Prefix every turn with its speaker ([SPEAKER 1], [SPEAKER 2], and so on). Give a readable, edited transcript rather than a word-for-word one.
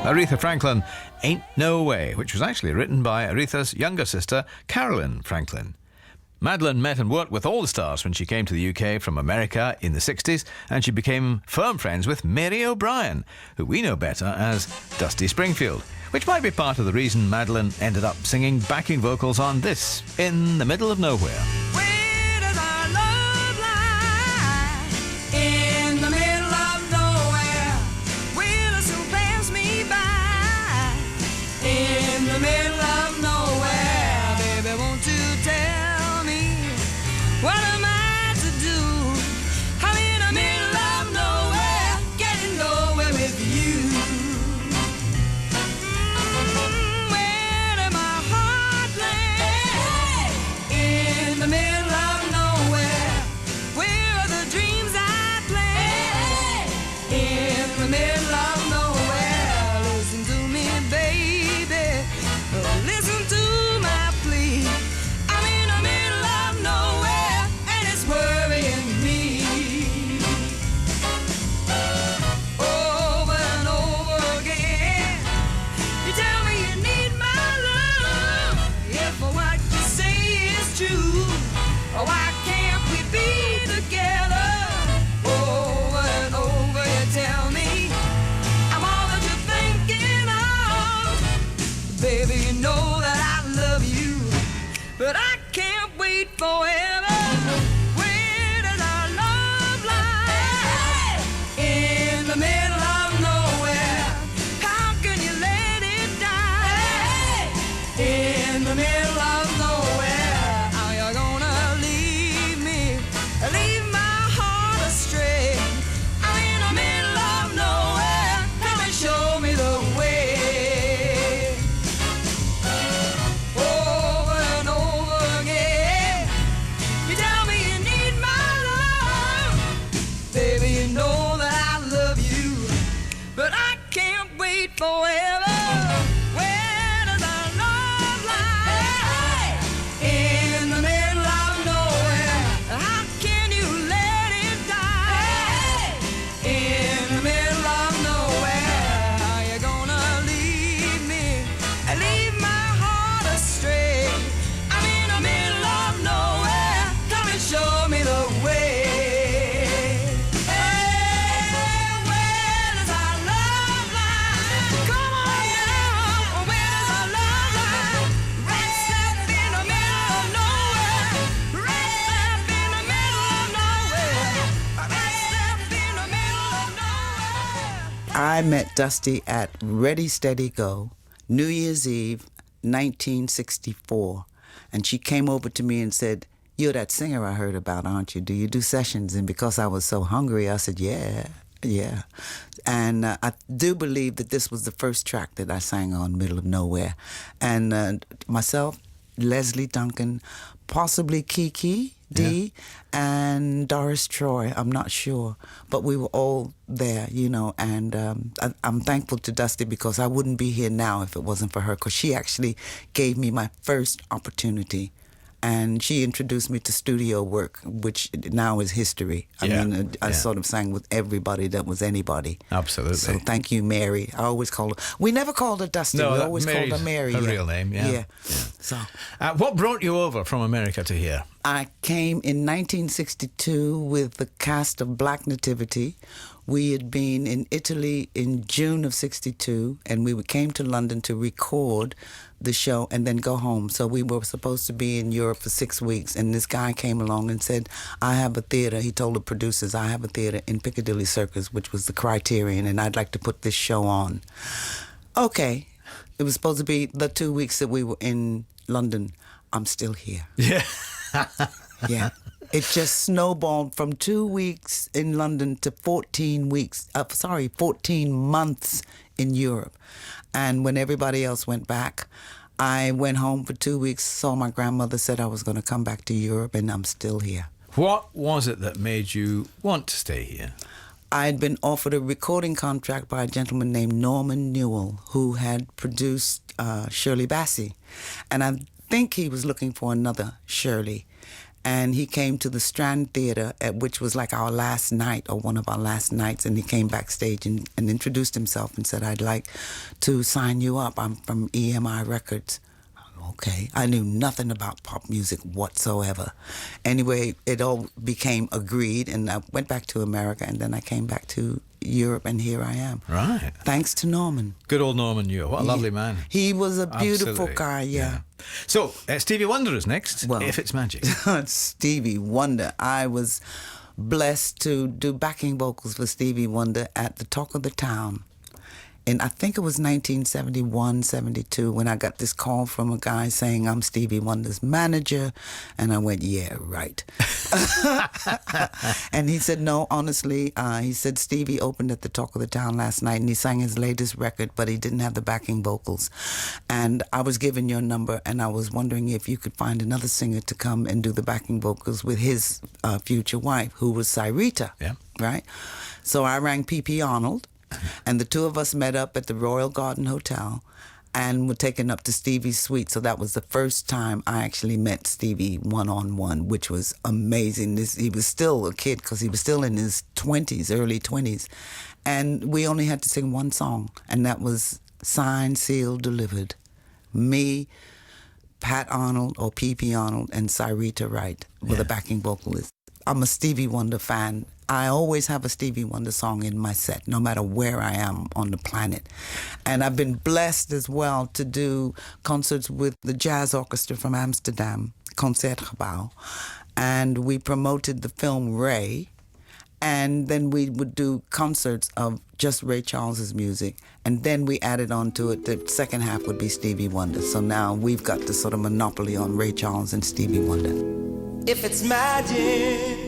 [SPEAKER 1] Aretha Franklin, Ain't No Way, which was actually written by Aretha's younger sister, Carolyn Franklin. Madeleine met and worked with all the stars when she came to the UK from America in the 60s, and she became firm friends with Mary O'Brien, who we know better as Dusty Springfield, which might be part of the reason Madeleine ended up singing backing vocals on this, In the Middle of Nowhere.
[SPEAKER 2] I met Dusty at Ready, Steady, Go, New Year's Eve, 1964. And she came over to me and said, "You're that singer I heard about, aren't you? Do you do sessions?" And because I was so hungry, I said, yeah. And I do believe that this was the first track that I sang on, Middle of Nowhere. And myself, Leslie Duncan, possibly Kiki D, and Doris Troy, I'm not sure. But we were all there, you know, and I'm thankful to Dusty because I wouldn't be here now if it wasn't for her, because she actually gave me my first opportunity. And she introduced me to studio work, which now is history. I sort of sang with everybody that was anybody.
[SPEAKER 1] Absolutely.
[SPEAKER 2] So thank you, Mary. I always called her. We never called her Dusty.
[SPEAKER 1] No,
[SPEAKER 2] we always called her Mary.
[SPEAKER 1] Her real name, yeah.
[SPEAKER 2] So,
[SPEAKER 1] what brought you over from America to here?
[SPEAKER 2] I came in 1962 with the cast of Black Nativity. We had been in Italy in June of 62, and we came to London to record the show and then go home. So we were supposed to be in Europe for 6 weeks, and this guy came along and said, "I have a theater." He told the producers, "I have a theater in Piccadilly Circus," which was the Criterion, "and I'd like to put this show on." Okay. It was supposed to be the 2 weeks that we were in London. I'm still here.
[SPEAKER 1] Yeah.
[SPEAKER 2] Yeah. It just snowballed from 2 weeks in London to 14 months in Europe. And when everybody else went back, I went home for 2 weeks, saw my grandmother, said I was going to come back to Europe, and I'm still here.
[SPEAKER 1] What was it that made you want to stay here?
[SPEAKER 2] I had been offered a recording contract by a gentleman named Norman Newell, who had produced Shirley Bassey. And I think he was looking for another Shirley. And he came to the Strand Theater, which was like our last night or one of our last nights. And he came backstage and introduced himself and said, "I'd like to sign you up. I'm from EMI Records." Okay. I knew nothing about pop music whatsoever. Anyway, it all became agreed, and I went back to America, and then I came back to Europe, and here I am.
[SPEAKER 1] Right.
[SPEAKER 2] Thanks to Norman.
[SPEAKER 1] Good old Norman Ewer. What a lovely man.
[SPEAKER 2] He was a beautiful
[SPEAKER 1] Absolutely.
[SPEAKER 2] guy, yeah.
[SPEAKER 1] So, Stevie Wonder is next,
[SPEAKER 2] Well,
[SPEAKER 1] if it's magic.
[SPEAKER 2] Stevie Wonder. I was blessed to do backing vocals for Stevie Wonder at the Talk of the Town. And I think it was 1971, 72, when I got this call from a guy saying, "I'm Stevie Wonder's manager." And I went, "Yeah, right." And he said, "No, honestly," he said, "Stevie opened at the Talk of the Town last night and he sang his latest record, but he didn't have the backing vocals. And I was given your number and I was wondering if you could find another singer to come and do the backing vocals with his future wife, who was Cyrita."
[SPEAKER 1] Yeah.
[SPEAKER 2] Right? So I rang P.P. Arnold. And the two of us met up at the Royal Garden Hotel and were taken up to Stevie's suite. So that was the first time I actually met Stevie one-on-one, which was amazing. He was still a kid because he was still in his 20s, early 20s. And we only had to sing one song, and that was Signed, Sealed, Delivered. Me, Pat Arnold, or P.P. Arnold, and Cyrita Wright were the backing vocalists. I'm a Stevie Wonder fan. I always have a Stevie Wonder song in my set, no matter where I am on the planet. And I've been blessed as well to do concerts with the Jazz Orchestra from Amsterdam, Concertgebouw. And we promoted the film Ray. And then we would do concerts of just Ray Charles's music. And then we added on to it, the second half would be Stevie Wonder. So now we've got the sort of monopoly on Ray Charles and Stevie Wonder.
[SPEAKER 3] If it's magic,